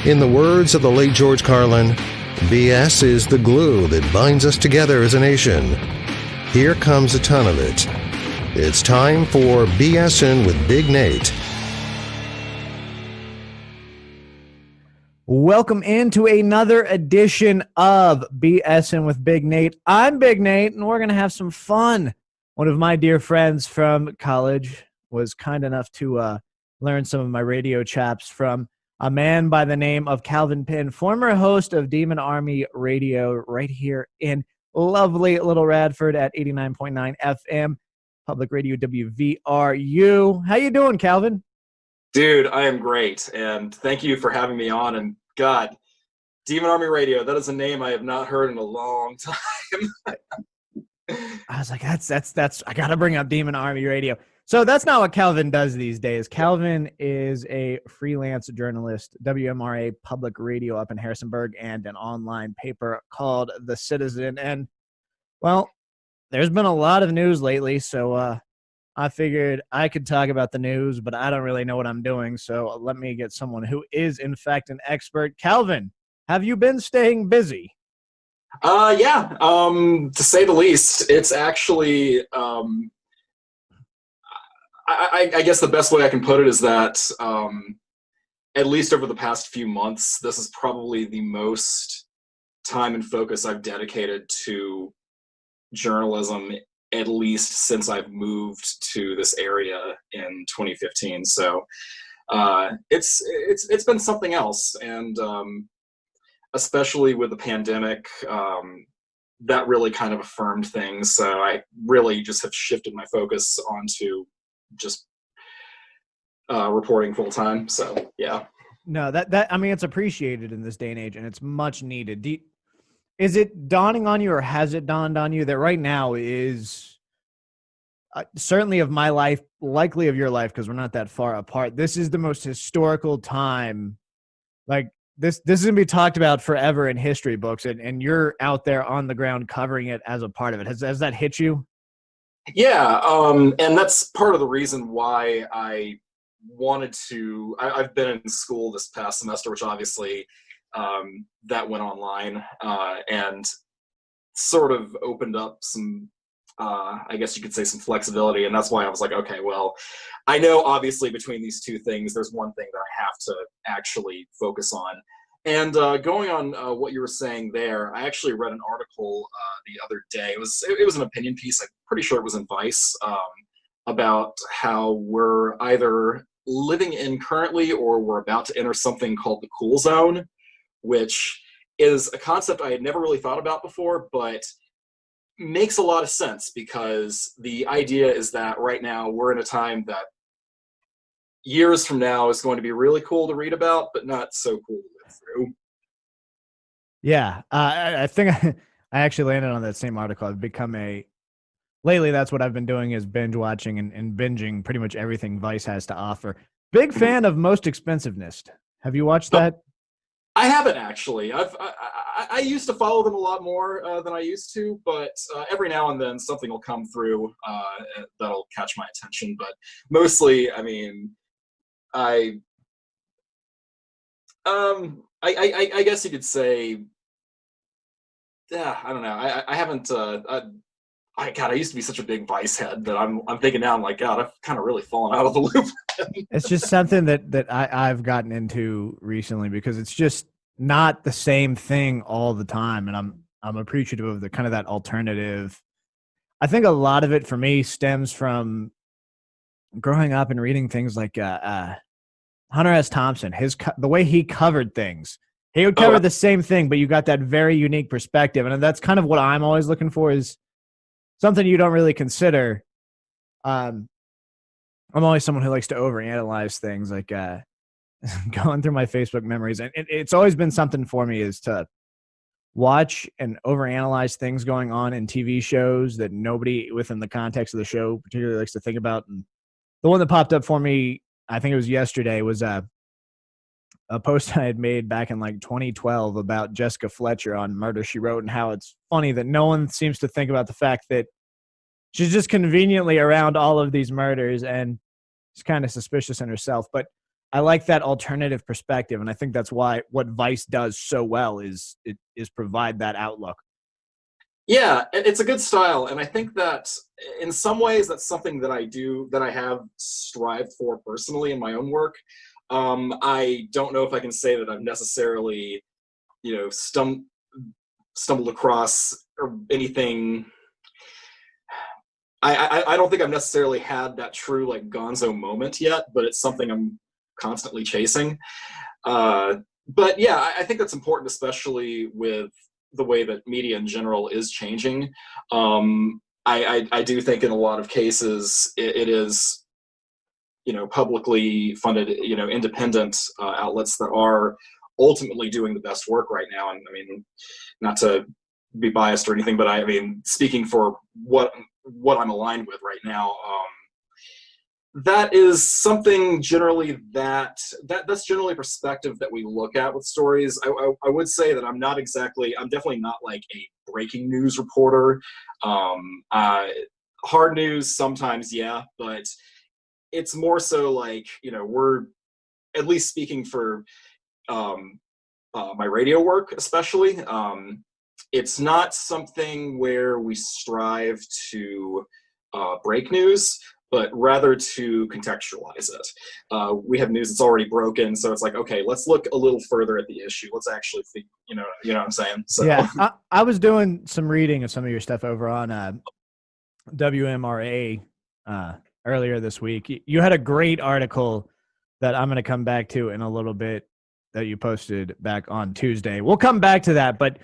In the words of the late George Carlin, BS is the glue that binds us together as a nation. Here comes a ton of it. It's time for BSing with Big Nate. Welcome into another edition of BSing with Big Nate. I'm Big Nate, and we're going to have some fun. One of my dear friends from college was kind enough to learn some of my radio chops from a man by the name of Calvin Pynn, former host of Demon Army Radio right here in lovely Little Radford at 89.9 FM, Public Radio WVRU. How you doing, Calvin? Dude, I am great, and thank you for having me on. And God, Demon Army Radio, that is a name I have not heard in a long time. I was like, that's. I gotta bring up Demon Army Radio. So that's not what Calvin does these days. Calvin is a freelance journalist, WMRA Public Radio up in Harrisonburg, and an online paper called The Citizen. And, well, there's been a lot of news lately, so I figured I could talk about the news, but I don't really know what I'm doing, so let me get someone who is, in fact, an expert. Calvin, have you been staying busy? Yeah, to say the least. It's actually... I guess the best way I can put it is that at least over the past few months, this is probably the most time and focus I've dedicated to journalism, at least since I've moved to this area in 2015. So it's been something else, and especially with the pandemic, that really kind of affirmed things. So I really just have shifted my focus onto just reporting full time. So yeah. No, that I mean, it's appreciated in this day and age, and it's much needed. Is it dawning on you, or has it dawned on you that right now is certainly of my life, likely of your life, because we're not that far apart, this is the most historical time? Like this is gonna be talked about forever in history books, and you're out there on the ground covering it as a part of it. Has that hit you? Yeah, and that's part of the reason why I wanted to. I've been in school this past semester, which obviously that went online and sort of opened up some, I guess you could say, some flexibility. And that's why I was like, okay, well, I know obviously between these two things, there's one thing that I have to actually focus on. And going on what you were saying there, I actually read an article the other day. It was an opinion piece. I'm pretty sure it was in Vice, about how we're either living in currently or we're about to enter something called the cool zone, which is a concept I had never really thought about before, but makes a lot of sense, because the idea is that right now we're in a time that years from now is going to be really cool to read about, but not so cool to live through. Yeah, I think I actually landed on that same article. I've become lately, that's what I've been doing, is binge watching and binging pretty much everything Vice has to offer. Big fan of Most Expensiveness. Have you watched that? I haven't actually. I used to follow them a lot more than I used to, but every now and then something will come through that'll catch my attention. But mostly, I mean, I guess you could say, yeah, I don't know. I haven't. God, I used to be such a big Vice head that I'm thinking now. I'm like, God, I've kind of really fallen out of the loop. It's just something that I've gotten into recently, because it's just not the same thing all the time, and I'm appreciative of the kind of that alternative. I think a lot of it for me stems from growing up and reading things like Hunter S. Thompson. The way he covered things. He would cover the same thing, but you got that very unique perspective. And that's kind of what I'm always looking for, is something you don't really consider. I'm always someone who likes to overanalyze things, like going through my Facebook memories. And it's always been something for me, is to watch and overanalyze things going on in TV shows that nobody within the context of the show particularly likes to think about. And the one that popped up for me, I think it was yesterday, was a post I had made back in like 2012 about Jessica Fletcher on Murder, She Wrote, and how it's funny that no one seems to think about the fact that she's just conveniently around all of these murders, and she's kind of suspicious in herself. But I like that alternative perspective, and I think that's why what Vice does so well is provide that outlook. Yeah, it's a good style, and I think that in some ways that's something that I have strived for personally in my own work. I don't know if I can say that I've necessarily, stumbled across or anything. I don't think I've necessarily had that true like gonzo moment yet, but it's something I'm constantly chasing. But yeah, I think that's important, especially with the way that media in general is changing. I do think in a lot of cases it is, publicly funded, independent outlets that are ultimately doing the best work right now. And I mean, not to be biased or anything, but I mean, speaking for what I'm aligned with right now, that is something generally that's generally a perspective that we look at with stories. I would say that I'm definitely not like a breaking news reporter. Hard news sometimes, yeah, but it's more so like, we're at least speaking for my radio work, especially. It's not something where we strive to break news, but rather to contextualize it. We have news that's already broken, so it's like, okay, let's look a little further at the issue. Let's actually think, you know what I'm saying? So yeah, I was doing some reading of some of your stuff over on WMRA earlier this week. You had a great article that I'm going to come back to in a little bit that you posted back on Tuesday. We'll come back to that, but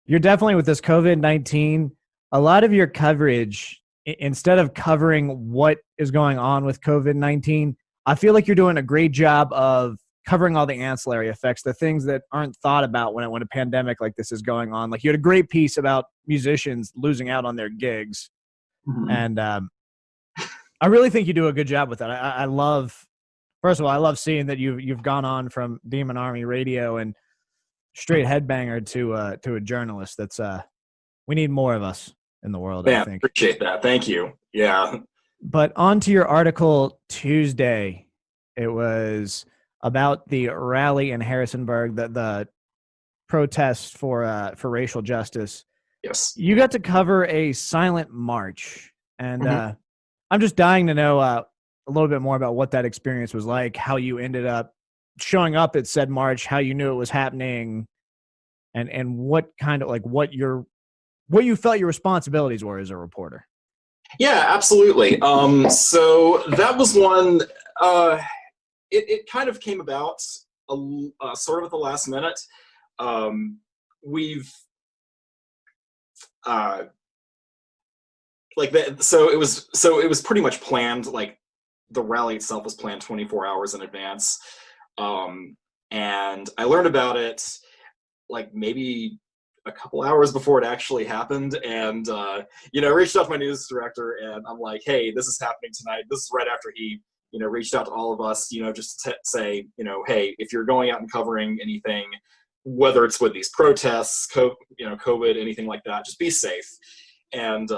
you're definitely with this COVID-19, a lot of your coverage, instead of covering what is going on with COVID-19, I feel like you're doing a great job of covering all the ancillary effects, the things that aren't thought about when a pandemic like this is going on. Like you had a great piece about musicians losing out on their gigs. Mhm. And I really think you do a good job with that. I love, first of all, I love seeing that you've gone on from Demon Army Radio and straight headbanger to a journalist. That's we need more of us in the world, Man, I think. appreciate that. Thank you. Yeah. But on to your article Tuesday. It was about the rally in Harrisonburg, the protest for racial justice. Yes. You got to cover a silent march, and Mhm. I'm just dying to know a little bit more about what that experience was like, how you ended up showing up at said march, how you knew it was happening, and what kind of like what you felt your responsibilities were as a reporter. Yeah, absolutely. So that was one. It kind of came about sort of at the last minute. We've like that. So it was pretty much planned. Like the rally itself was planned 24 hours in advance, and I learned about it like maybe a couple hours before it actually happened, and I reached out to my news director, and I'm like, hey, this is happening tonight. This is right after he reached out to all of us, just to say, hey, if you're going out and covering anything, whether it's with these protests, COVID, anything like that, just be safe, and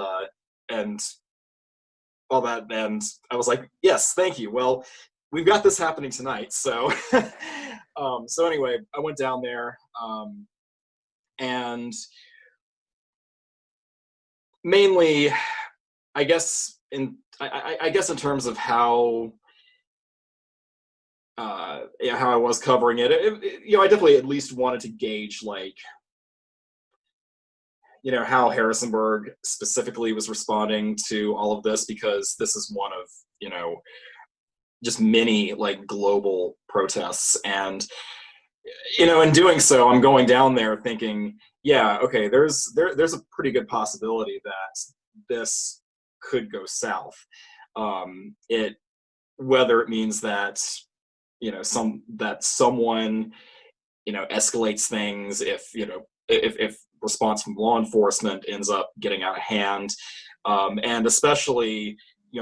all that. And I was like, yes, thank you. Well, we've got this happening tonight, so so anyway, I went down there. And mainly, I guess in terms of how how I was covering it, I definitely at least wanted to gauge like how Harrisonburg specifically was responding to all of this, because this is one of just many like global protests. And in doing so, I'm going down there thinking, yeah, okay, there's a pretty good possibility that this could go south. Whether it means that someone escalates things, if response from law enforcement ends up getting out of hand, and especially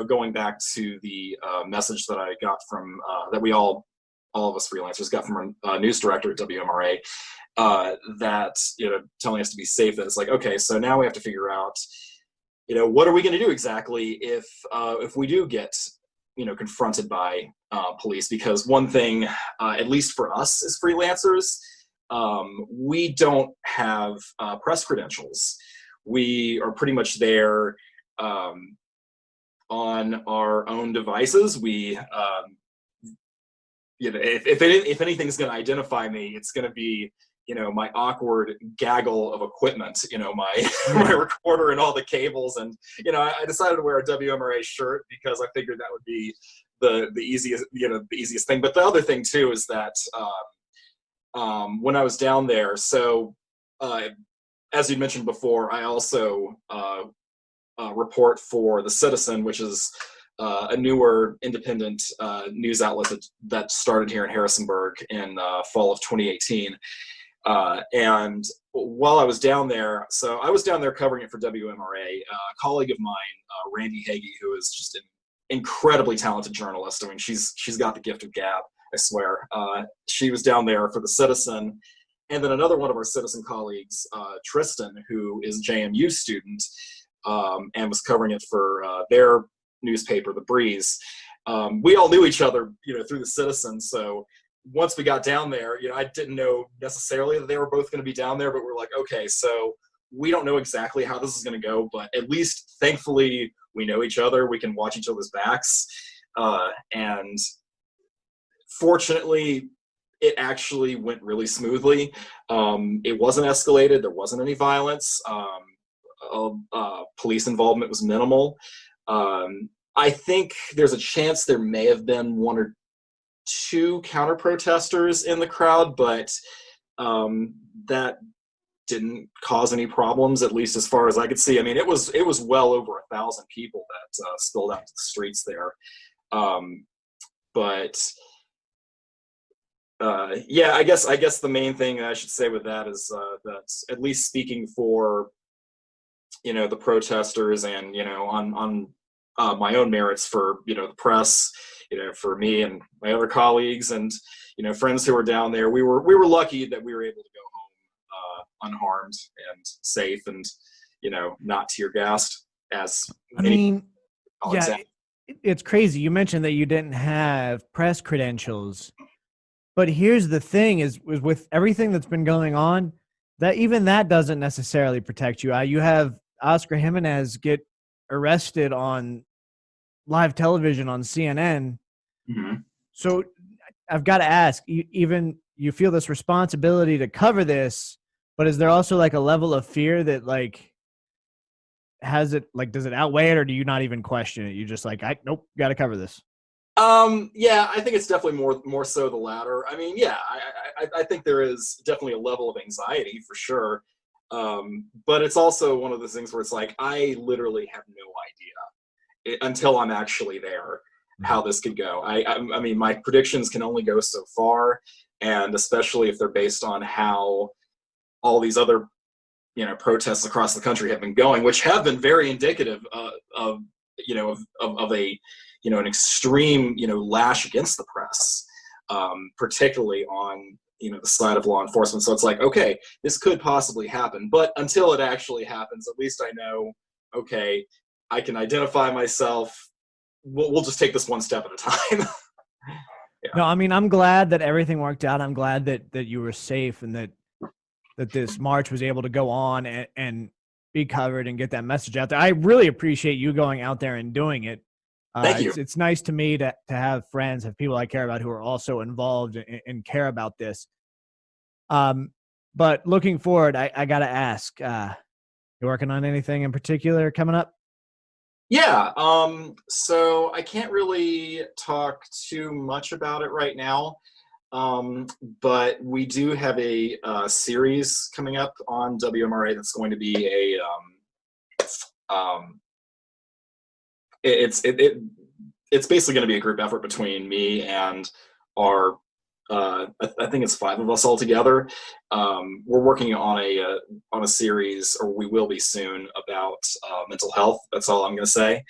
going back to the message that I got from that we all of us freelancers got from our news director at WMRA, that telling us to be safe. That it's like, okay, so now we have to figure out what are we going to do exactly if we do get, confronted by police? Because one thing, at least for us as freelancers, we don't have press credentials. We are pretty much there on our own devices. We, if anything's going to identify me, it's going to be, my awkward gaggle of equipment, my recorder and all the cables. And, I decided to wear a WMRA shirt because I figured that would be the easiest thing. But the other thing too is that when I was down there, so as you mentioned before, I also report for The Citizen, which is a newer independent news outlet that started here in Harrisonburg in fall of 2018. And while I was down there, so I was down there covering it for WMRA. A colleague of mine, Randy Hagee, who is just an incredibly talented journalist. I mean, she's got the gift of gab, I swear. She was down there for The Citizen. And then another one of our Citizen colleagues, Tristan, who is a JMU student, and was covering it for their newspaper, The Breeze. We all knew each other, through The Citizen. So once we got down there, I didn't know necessarily that they were both going to be down there, but we're like, okay, so we don't know exactly how this is going to go, but at least thankfully we know each other. We can watch each other's backs. And fortunately, it actually went really smoothly. It wasn't escalated. There wasn't any violence. Police involvement was minimal. I think there's a chance there may have been one or two counter protesters in the crowd, but that didn't cause any problems, at least as far as I could see. I mean, it was well over 1,000 people that spilled out to the streets there. Yeah, I guess the main thing I should say with that is that, at least speaking for the protesters and on my own merits for the press, for me and my other colleagues and friends who were down there, we were lucky that we were able to go home unharmed and safe and not tear gassed as it's crazy. You mentioned that you didn't have press credentials, but here's the thing: is with everything that's been going on, that even that doesn't necessarily protect you. You have Oscar Jimenez get arrested on live television on CNN. Mm-hmm. So I've got to ask, you feel this responsibility to cover this, but is there also like a level of fear that does it outweigh it, or do you not even question it? You just nope, got to cover this. Yeah, I think it's definitely more so the latter. I mean, yeah, I think there is definitely a level of anxiety for sure. But it's also one of those things where it's like, I literally have no idea until I'm actually there how this could go. I mean, my predictions can only go so far, and especially if they're based on how all these other protests across the country have been going, which have been very indicative of a an extreme lash against the press, particularly on the side of law enforcement. So it's like, okay, this could possibly happen, but until it actually happens, at least I know, okay, I can identify myself. We'll just take this one step at a time. Yeah. No, I mean, I'm glad that everything worked out. I'm glad that you were safe and that this march was able to go on and be covered and get that message out there. I really appreciate you going out there and doing it. Thank you. It's nice to me to have friends, have people I care about who are also involved and care about this. But looking forward, I got to ask, you working on anything in particular coming up? Yeah. So I can't really talk too much about it right now. But we do have a series coming up on WMRA that's going to be it's basically going to be a group effort between me and our I think it's 5 of us all together. We're working on a series, or we will be soon, about mental health. That's all I'm going to say.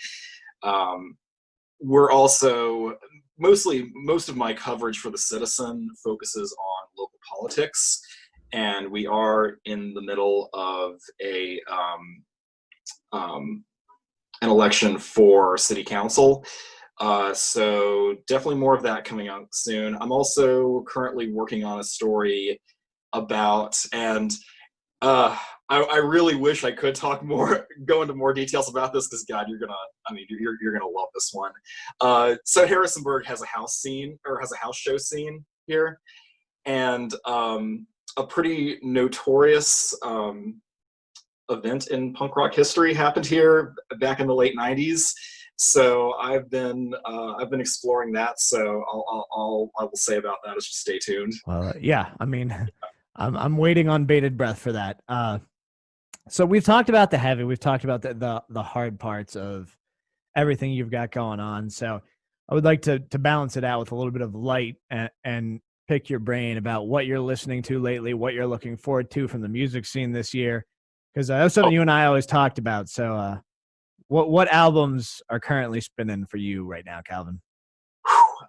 We're also most of my coverage for The Citizen focuses on local politics, and we are in the middle of an election for city council. So definitely more of that coming out soon. I'm also currently working on a story about, and I really wish I could talk more, go into more details about this, because God, you're gonna love this one. So Harrisonburg has a house show scene here, and a pretty notorious event in punk rock history happened here back in the late '90s. So I've been exploring that. So I will say about that is just stay tuned. Well, yeah, I mean, I'm waiting on bated breath for that. So we've talked about the heavy, we've talked about the hard parts of everything you've got going on. So I would like to balance it out with a little bit of light and pick your brain about what you're listening to lately, what you're looking forward to from the music scene this year, because that's something you and I always talked about. So what albums are currently spinning for you right now, Calvin?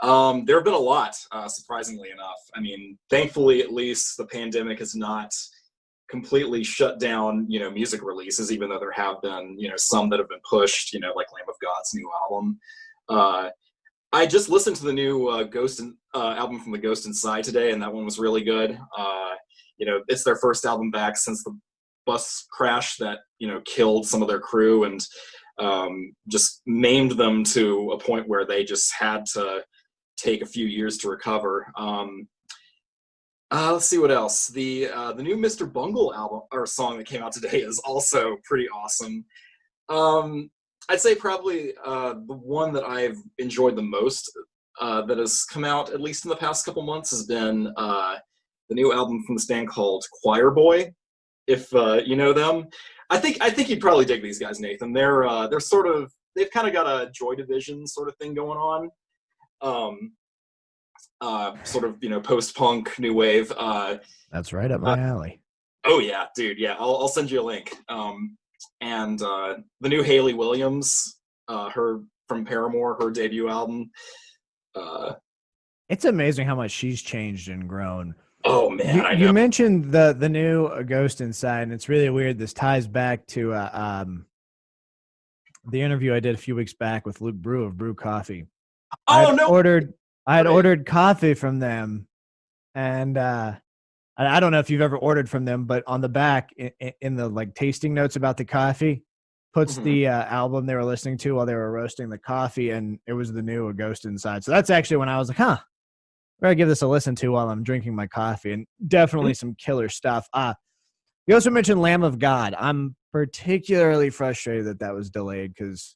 There have been a lot, surprisingly enough. I mean, thankfully, at least the pandemic has not completely shut down, music releases, even though there have been, some that have been pushed, like Lamb of God's new album. I just listened to the new album from the Ghost Inside today, and that one was really good. It's their first album back since the bus crash that, killed some of their crew and just maimed them to a point where they just had to take a few years to recover. Let's see what else. The new Mr. Bungle album or song that came out today is also pretty awesome. I'd say probably the one that I've enjoyed the most that has come out at least in the past couple months has been the new album from this band called Choir Boy. If you know them, I think you'd probably dig these guys, Nathan. They're they've kind of got a Joy Division sort of thing going on. Sort of post-punk new wave. That's right up my alley. Oh yeah, dude. Yeah, I'll send you a link. And the new Hayley Williams, her from Paramore, her debut album. It's amazing how much she's changed and grown. Oh man, I know. You mentioned the new Ghost Inside, and it's really weird. This ties back to the interview I did a few weeks back with Luke Brew of Brew Coffee. I had ordered coffee from them, and I don't know if you've ever ordered from them, but on the back in the like tasting notes about the coffee puts the album they were listening to while they were roasting the coffee, and it was the new A Ghost Inside. So that's actually when I was like, I'm gonna give this a listen to while I'm drinking my coffee, and definitely some killer stuff. You also mentioned Lamb of God. I'm particularly frustrated that was delayed because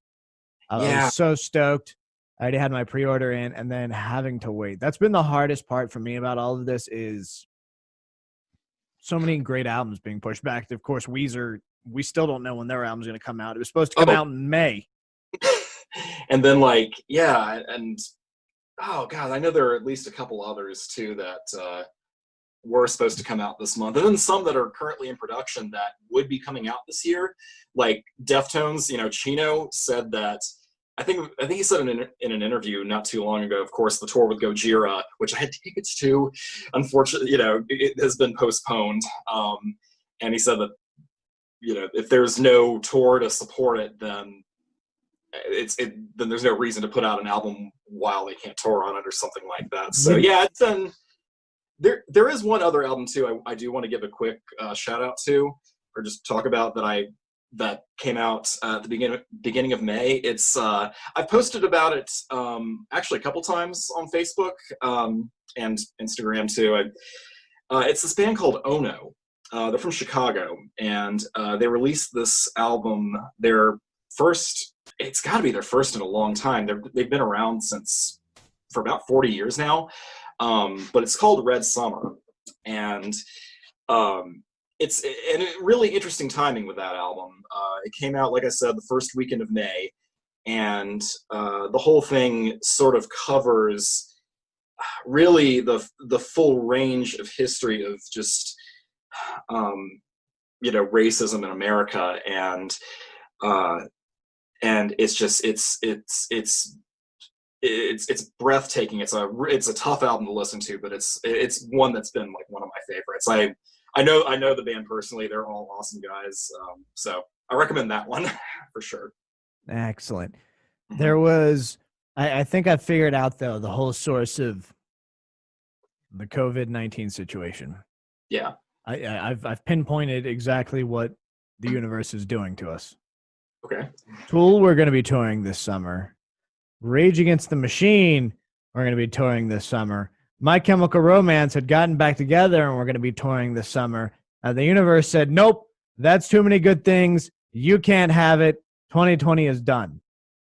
I was so stoked. I already had my pre-order in, and then having to wait. That's been the hardest part for me about all of this is so many great albums being pushed back. Of course, Weezer, we still don't know when their album's going to come out. It was supposed to come out in May. And then and oh God, I know there are at least a couple others too that were supposed to come out this month. And then some that are currently in production that would be coming out this year. Like Deftones, Chino said that I think he said in an interview not too long ago, of course, the tour with Gojira, which I had tickets to, unfortunately, it has been postponed. And he said that, if there's no tour to support it, then then there's no reason to put out an album while they can't tour on it or something like that. So yeah, it's there is one other album too I do want to give a quick shout out to, or just talk about that came out at the beginning of May. It's I've posted about it actually a couple times on Facebook and Instagram too. It's this band called Ono. They're from Chicago, and they released this album. It's got to be their first in a long time. They've been around for about 40 years now, but it's called Red Summer, and it's really interesting timing with that album. It came out, like I said, the first weekend of May, and the whole thing sort of covers really the full range of history of just racism in America, and it's just it's breathtaking. It's a tough album to listen to, but it's one that's been like one of my favorites. I know the band personally. They're all awesome guys. So I recommend that one for sure. Excellent. Mhm. There was, I think I figured out though the whole source of the COVID-19 situation. Yeah. I've pinpointed exactly what the universe is doing to us. Okay. Tool, we're going to be touring this summer. Rage Against the Machine, we're going to be touring this summer. My Chemical Romance had gotten back together and we're going to be touring this summer. The universe said, nope, that's too many good things. You can't have it. 2020 is done.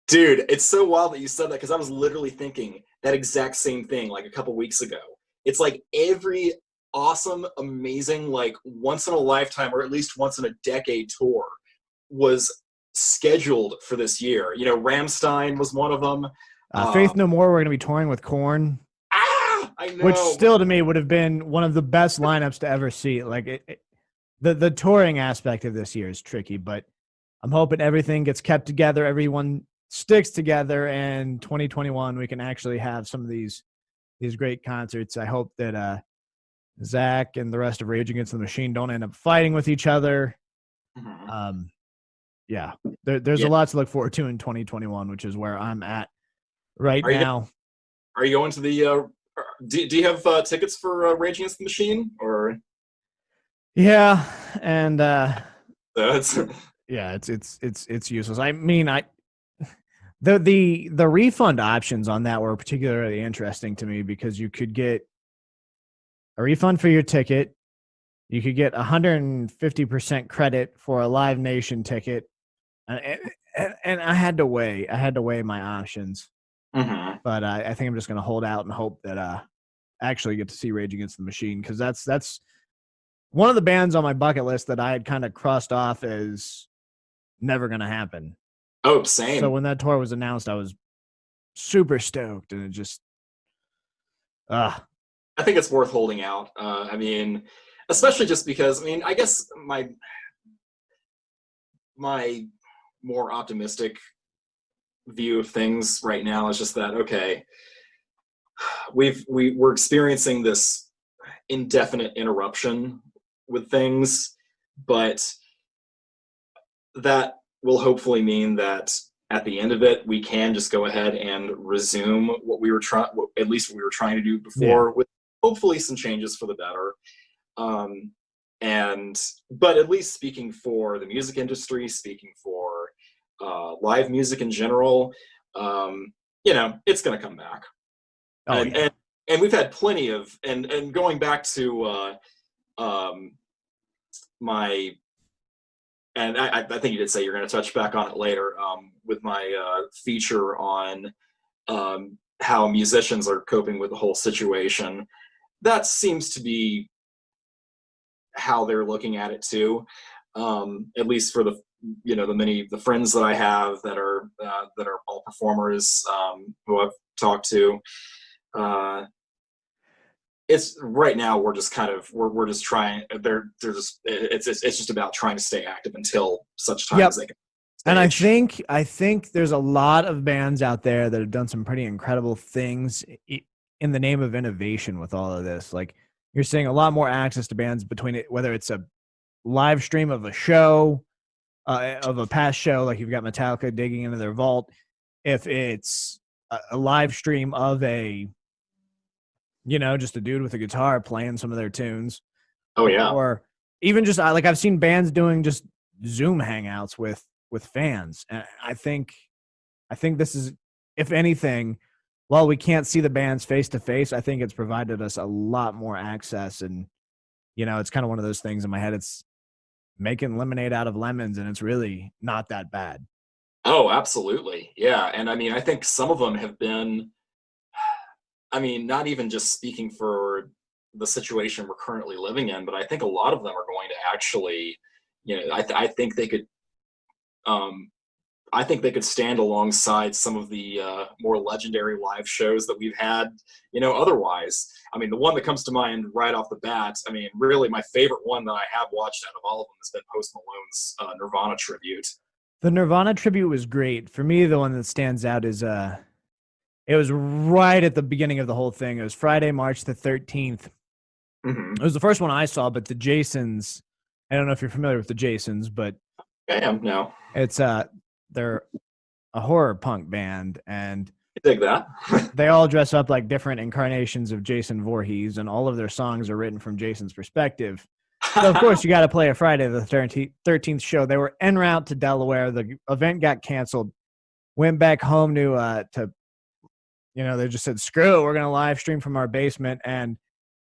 Dude, it's so wild that you said that because I was literally thinking that exact same thing like a couple weeks ago. It's like every awesome, amazing, like once in a lifetime or at least once in a decade tour was scheduled for this year. You know, Rammstein was one of them. Faith No More, we're going to be touring with Korn. I know. Which still to me would have been one of the best lineups to ever see. Like the touring aspect of this year is tricky, but I'm hoping everything gets kept together, everyone sticks together, and 2021 we can actually have some of these great concerts. I hope that Zach and the rest of Rage Against the Machine don't end up fighting with each other. Mhm. Yeah, there's Yeah. a lot to look forward to in 2021, which is where I'm at right now. Are you going to the? Do you have tickets for Rage Against the Machine or? Yeah, and That's yeah, it's useless. I mean, the refund options on that were particularly interesting to me because you could get a refund for your ticket, you could get 150% credit for a Live Nation ticket, and I had to weigh my options. Mhm. But I think I'm just going to hold out and hope that I actually get to see Rage Against the Machine because that's one of the bands on my bucket list that I had kind of crossed off as never going to happen. Oh, same. So when that tour was announced, I was super stoked, and it just, I think it's worth holding out. I mean, especially just because, I mean, I guess my more optimistic view of things right now is just that, okay, we're experiencing this indefinite interruption with things, but that will hopefully mean that at the end of it, we can just go ahead and resume what we were trying, at least what we were trying to do before, with hopefully some changes for the better. But at least speaking for the music industry, speaking for live music in general, you know, it's going to come back. And we've had plenty of, and going back to my, and I think you did say you're going to touch back on it later, with my feature on how musicians are coping with the whole situation. That seems to be how they're looking at it too, at least for the the friends that I have that are all performers, who I've talked to. It's right now we're just kind of we're just trying, they're just it's just about trying to stay active until such time as they can and stage. I think there's a lot of bands out there that have done some pretty incredible things in the name of innovation with all of this. Like you're seeing a lot more access to bands between it, whether it's a live stream of a show, of a past show, like you've got Metallica digging into their vault. If it's a live stream of just a dude with a guitar playing some of their tunes. Oh yeah. Or even just like I've seen bands doing just Zoom hangouts with fans. And I think this is, if anything, while we can't see the bands face to face, I think it's provided us a lot more access. And, it's kind of one of those things in my head. It's making lemonade out of lemons, and it's really not that bad. Oh, absolutely. Yeah. And I mean, I think some of them have been, I mean, not even just speaking for the situation we're currently living in, but I think a lot of them are going to actually, I think they could, I think they could stand alongside some of the more legendary live shows that we've had, otherwise. I mean, the one that comes to mind right off the bat, I mean, really my favorite one that I have watched out of all of them has been Post Malone's Nirvana tribute. The Nirvana tribute was great. For me, the one that stands out is it was right at the beginning of the whole thing. It was Friday, March the 13th. Mm-hmm. It was the first one I saw, but the Jasons, I don't know if you're familiar with the Jasons, but I am now. it's they're a horror punk band, and I dig that. they all dress up like different incarnations of Jason Voorhees, and all of their songs are written from Jason's perspective. So, of course, you got to play a Friday the 13th show. They were en route to Delaware. The event got canceled. Went back home to they just said, screw it, we're going to live stream from our basement. And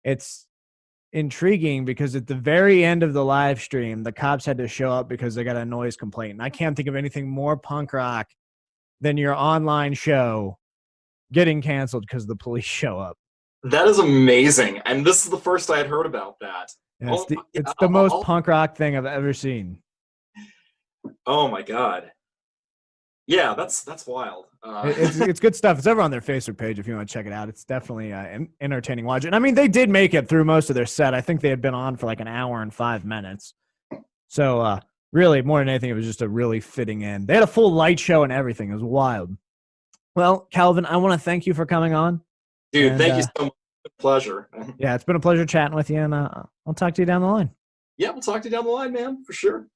it's intriguing because at the very end of the live stream, the cops had to show up because they got a noise complaint. And I can't think of anything more punk rock than your online show getting canceled because the police show up. That is amazing. And this is the first I had heard about that. Yeah, it's the most punk rock thing I've ever seen. Oh my God. Yeah, that's wild. It's good stuff. It's over on their Facebook page if you want to check it out. It's definitely an entertaining watch. And I mean, they did make it through most of their set. I think they had been on for like an hour and 5 minutes. So really, more than anything, it was just a really fitting end. They had a full light show and everything. It was wild. Well, Calvin, I want to thank you for coming on. Dude, thank you so much. Pleasure. Yeah, it's been a pleasure chatting with you, and I'll talk to you down the line. Yeah, we'll talk to you down the line, man, for sure.